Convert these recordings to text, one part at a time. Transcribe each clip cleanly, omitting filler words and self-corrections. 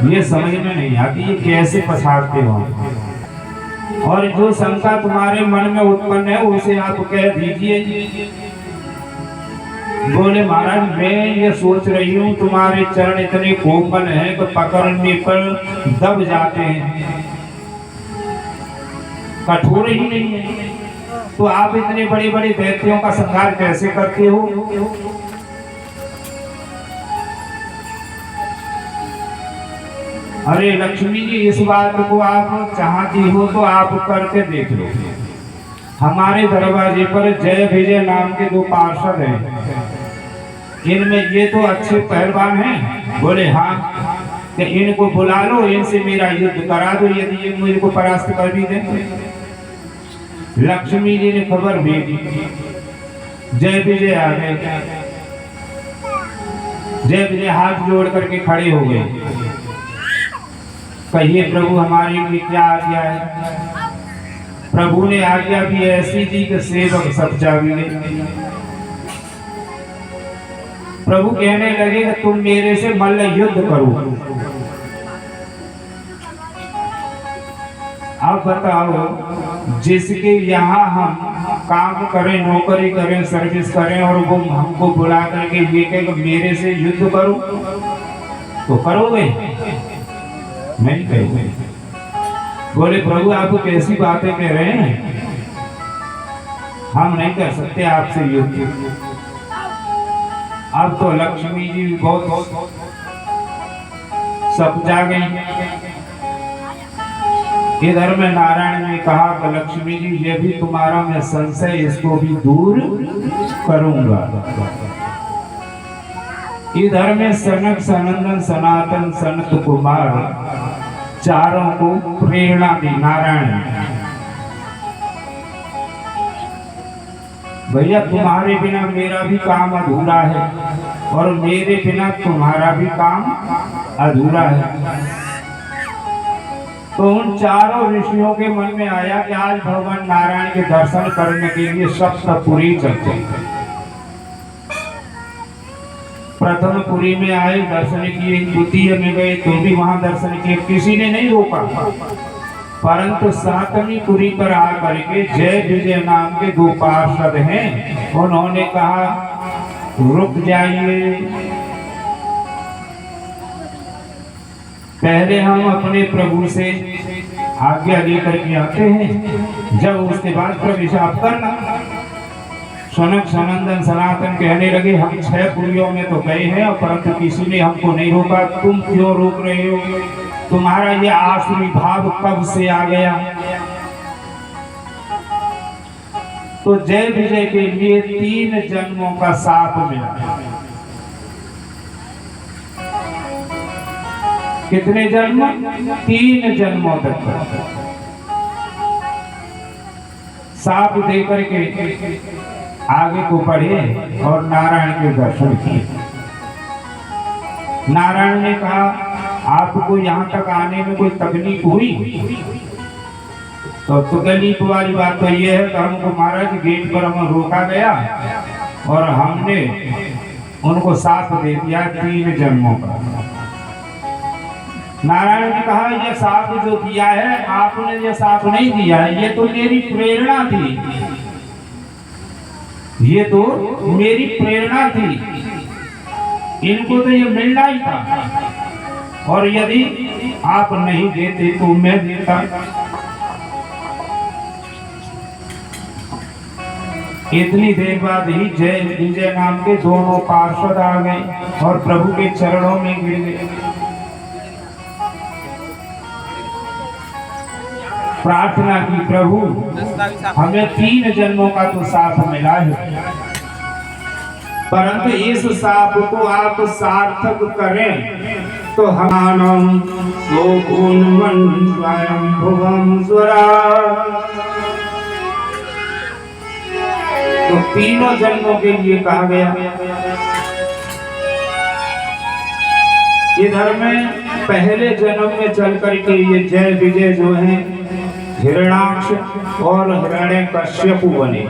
ये समझ में नहीं आती ये कैसे पछाड़ते हो। और जो शंका तुम्हारे मन में उत्पन्न है उसे आप कह दीजिए। बोले महाराज मैं ये सोच रही हूँ तुम्हारे चरण इतने कोमल हैं कि पकड़ने पर दब जाते हैं, कठोर ही नहीं है, तो आप इतने बड़े बड़े दैत्यों का संहार कैसे करते हो। अरे लक्ष्मी जी इस बात को आप चाहती हो तो आप करके देख लो। हमारे दरवाजे पर जय विजय नाम के 2 पार्षद हैं, इनमें ये तो अच्छे पहलवान हैं। बोले हाँ, कि इनको बुला लो, इनसे मेरा युद्ध करा दो, यदि ये मुझको परास्त कर भी दें। लक्ष्मी जी ने खबर भेजी, जय विजय आ गए। जय विजय हाथ जोड़ करके खड़े हो गए। कहिए प्रभु हमारी लिए क्या आज्ञा है। प्रभु ने आज्ञा भी ऐसी दी कि सेवक सब जागे। प्रभु कहने लगे कि तुम मेरे से मल्ल युद्ध करो। अब बताओ, जिसके यहाँ हम काम करें, नौकरी करें, सर्विस करें और वो हमको बुला करके ये कहे कि मेरे से युद्ध करो, तो करोगे? नहीं करोगे। बोले प्रभु आप कैसी बातें कह रहे हैं, हम नहीं कर सकते आपसे युद्ध। अब तो लक्ष्मी जी बहुत सब जा गई। इधर में नारायण ने कहा कि लक्ष्मी जी ये भी तुम्हारा मैं संशय इसको भी दूर करूंगा। इधर में सनक सनंदन सनातन सनत कुमार चारों को प्रेरणा दी नारायण। भैया तुम्हारे बिना मेरा भी काम अधूरा है और मेरे बिना तुम्हारा भी काम अधूरा है। तो उन चारों ऋषियों के मन में आया कि आज भगवान नारायण के दर्शन करने के लिए सप्तपुरी चलते। प्रथम पुरी में आए, दर्शन किए, द्वितीय में गए तो भी वहां दर्शन किए, किसी ने नहीं रोका। परंतु 7वीं पुरी पर आकर के जय विजय नाम के 2 पार्षद हैं, उन्होंने कहा रुक जाइए, पहले हम अपने प्रभु से आज्ञा लेकर के आते हैं, जब उसके बाद प्रवेश आप करना। सनक सनंदन सनातन कहने लगे हम 6 पुरियों में तो गए हैं परंतु किसी ने हमको नहीं रोका, तुम क्यों रोक रहे हो? तुम्हारा ये आसुरी भाव कब से आ गया? तो जय विजय के लिए 3 जन्मों का साथ मिला। कितने जन्म? 3 जन्मों तक साथ देकर के आगे को बढ़े और नारायण के दर्शन किए। नारायण ने कहा आपको यहाँ तक आने में कोई तकलीफ हुई? तो तकलीफ वाली बात तो ये है कि हमको महाराज गेट पर हमें रोका गया और हमने उनको साथ दे दिया 3 जन्मों का। नारायण ने कहा ये साथ जो दिया है आपने ये साथ नहीं दिया है, ये तो मेरी प्रेरणा थी, ये तो मेरी प्रेरणा थी, इनको तो ये मिलना ही था और यदि आप नहीं देते तो मैं देता। इतनी देर बाद ही जय विजय नाम के 2 पार्षद आ गए और प्रभु के चरणों में गिर गए। प्रार्थना की प्रभु हमें 3 जन्मों का तो साथ मिला है, परंतु इस साप को आप सार्थक करें तो हमानम स्वयं स्वरा। तो 3 जन्मों के लिए कहा गया। इधर में पहले जन्म में चल करके ये जय विजय जो है हिरण्याक्ष और हिरण्यकश्यप बने।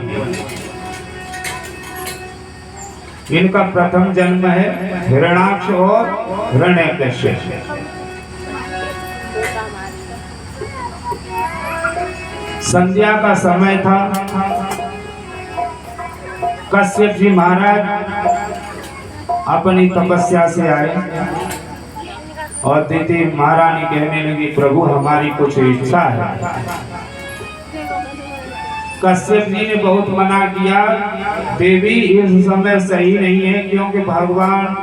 इनका प्रथम जन्म है हिरण्याक्ष और हिरण्यकश्यप। संध्या का समय था। कश्यप जी महाराज अपनी तपस्या से आए और देती महारानी कहने लगी, प्रभु हमारी कुछ इच्छा है। कश्यप जी ने बहुत मना किया, देवी इस समय सही नहीं है, क्योंकि भगवान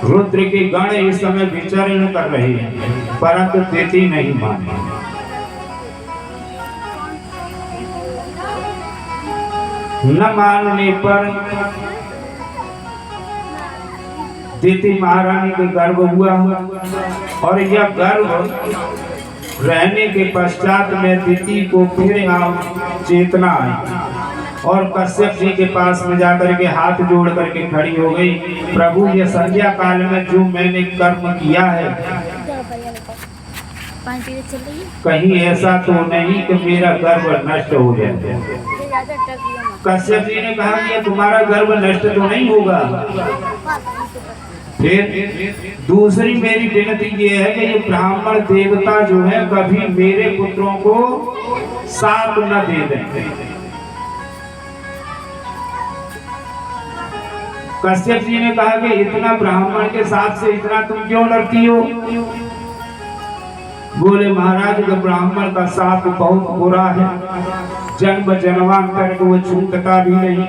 रुद्र के गण इस समय विचरण कर रहे हैं, परंतु देती नहीं मानी। न मानने पर देती महारानी को गर्भ हुआ और यह गर्भ रहने के पश्चात में दिति को फिर चेतना आई और कश्यप जी के पास में जाकर के हाथ जोड़ करके खड़ी हो गई, प्रभु ये संध्या काल में जो मैंने कर्म किया है कहीं ऐसा तो नहीं कि मेरा गर्भ नष्ट हो जाए। कश्यप जी ने कहा कि तुम्हारा गर्भ नष्ट तो नहीं होगा। फिर दूसरी मेरी विनती ये है कि ये ब्राह्मण देवता जो है कभी मेरे पुत्रों को साप न दे दें। कश्यप जी ने कहा कि इतना ब्राह्मण के साथ से इतना तुम क्यों डरती हो? बोले महाराज का ब्राह्मण का साप बहुत बुरा है, जन्म जन्मांतर को वो छूटता भी नहीं,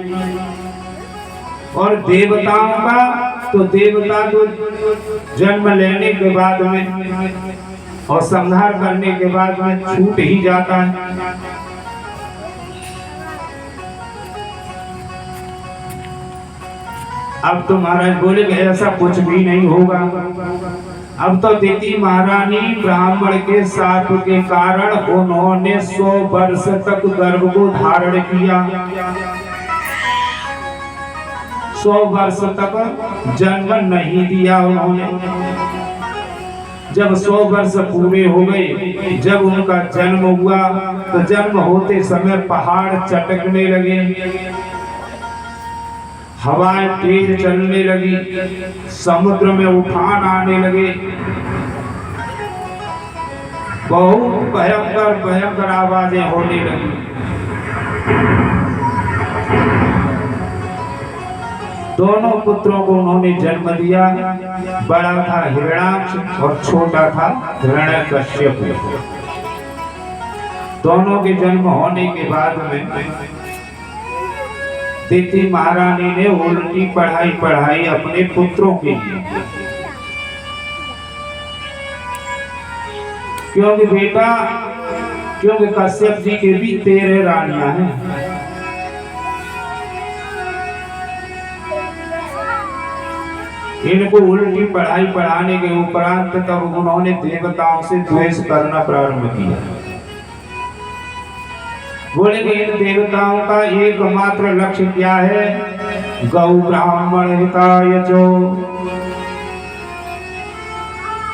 और देवताओं का तो देवता तो जन्म लेने के बाद में और संहार करने के बाद में छूट ही जाता है। अब तो महाराज बोले कि ऐसा कुछ भी नहीं होगा। अब तो दिति महारानी ब्राह्मण के साप के कारण उन्होंने 100 वर्ष तक गर्भ को धारण किया, 100 वर्ष तक जन्म नहीं दिया उन्होंने। जब 100 वर्ष पूरे हो गए, जब उनका जन्म हुआ तो जन्म होते समय पहाड़ चटकने लगे, हवाएं तेज चलने लगी, समुद्र में उफान आने लगे, बहुत भयंकर भयंकर आवाजें होने लगी। दोनों पुत्रों को उन्होंने जन्म दिया, बड़ा था हिरण्याक्ष और छोटा था हिरण्यकश्यप। दोनों के जन्म होने के बाद में दिति महारानी ने उल्टी पढ़ाई पढ़ाई अपने पुत्रों के लिए, क्योंकि बेटा क्योंकि कश्यप जी के भी 13 रानियां हैं। इनको उल्टी पढ़ाई पढ़ाने के उपरांत तब उन्होंने देवताओं से द्वेष करना प्रारंभ किया। बोले कि इन देवताओं का एकमात्र लक्ष्य क्या है? गौ ब्राह्मण हिताय जो।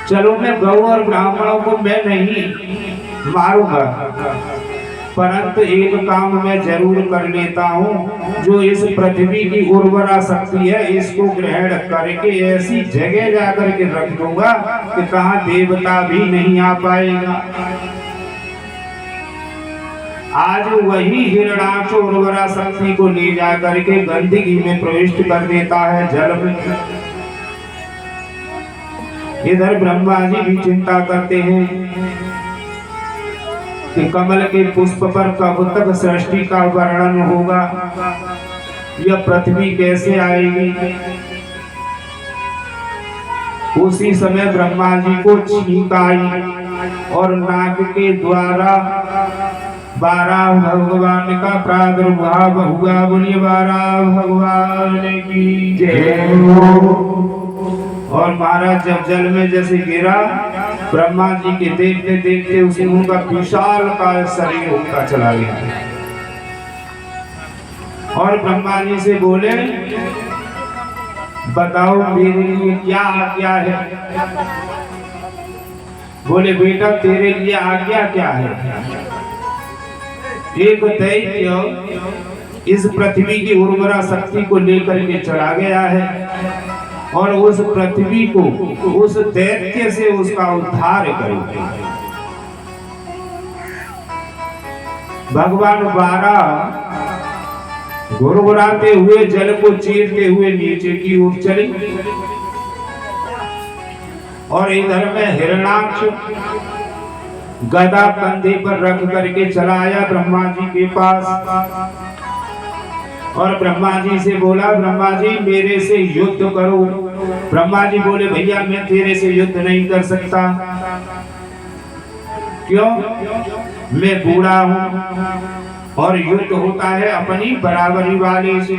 चलो मैं गौ और ब्राह्मणों को मैं नहीं मारूंगा, परंतु एक काम मैं जरूर कर लेता हूँ, जो इस पृथ्वी की उर्वरा शक्ति है इसको ग्रहण करके ऐसी जगह जाकर के रख दूंगा कि कहाँ देवता भी नहीं आ पाएगा। आज वही हिरण्याक्ष उर्वरा शक्ति को ले जाकर के गंदगी में प्रविष्ट कर देता है, जल में। इधर ब्रह्मा जी भी चिंता करते हैं कि कमल के पुष्प पर कब तक सृष्टि का वर्णन होगा, यह पृथ्वी कैसे आएगी। उसी समय ब्रह्मा जी को छींक आई और नाक के द्वारा 12 भगवान का प्रादुर्भाव हुआ। बोलिए 12 भगवान की जय। और महाराज जब जल में जैसे गिरा, ब्रह्मा जी के देखते देखते उसे उनका विशाल का शरीर उनका चला गया। और ब्रह्मा जी से बोले, बताओ मेरे लिए क्या आज्ञा है? बोले बेटा तेरे लिए आज्ञा क्या है? एक दैत्य इस पृथ्वी की उर्वरा शक्ति को लेकर के चला गया है और उस पृथ्वी को उस दैत्य से उसका उद्धार करो। भगवान 12 गुरगुराते हुए जल को चीरते हुए नीचे की ओर चले और इधर में हिरणाक्ष गदा कंधे पर रख करके चला आया ब्रह्मा जी के पास और ब्रह्मा जी से बोला, ब्रह्मा जी मेरे से युद्ध करो। ब्रह्मा जी बोले, भैया मैं तेरे से युद्ध नहीं कर सकता। क्यों? मैं बूढ़ा हूं और युद्ध होता है अपनी बराबरी वाले से।